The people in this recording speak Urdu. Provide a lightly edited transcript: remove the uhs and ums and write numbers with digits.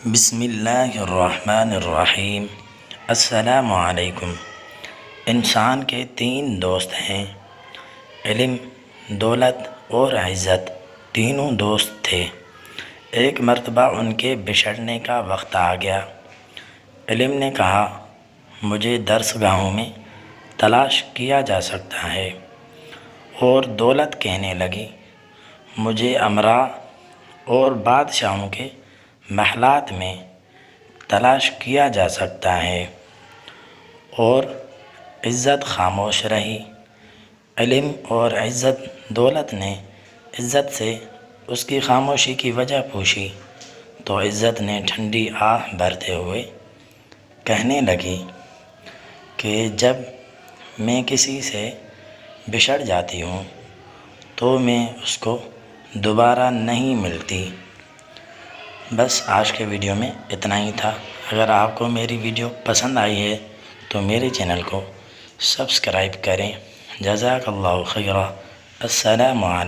بسم اللہ الرحمن الرحیم۔ السلام علیکم۔ انسان کے 3 دوست ہیں، علم، دولت اور عزت۔ تینوں دوست تھے۔ ایک مرتبہ ان کے بچھڑنے کا وقت آ گیا۔ علم نے کہا، مجھے درس گاہوں میں تلاش کیا جا سکتا ہے، اور دولت کہنے لگی، مجھے امراء اور بادشاہوں کے محلات میں تلاش کیا جا سکتا ہے، اور عزت خاموش رہی۔ علم اور دولت نے عزت سے اس کی خاموشی کی وجہ پوچھی، تو عزت نے ٹھنڈی آہ بھرتے ہوئے کہنے لگی کہ جب میں کسی سے بچھڑ جاتی ہوں تو میں اس کو دوبارہ نہیں ملتی۔ بس آج کے ویڈیو میں اتنا ہی تھا۔ اگر آپ کو میری ویڈیو پسند آئی ہے تو میرے چینل کو سبسکرائب کریں۔ جزاک اللہ خیرہ۔ السلام علیکم۔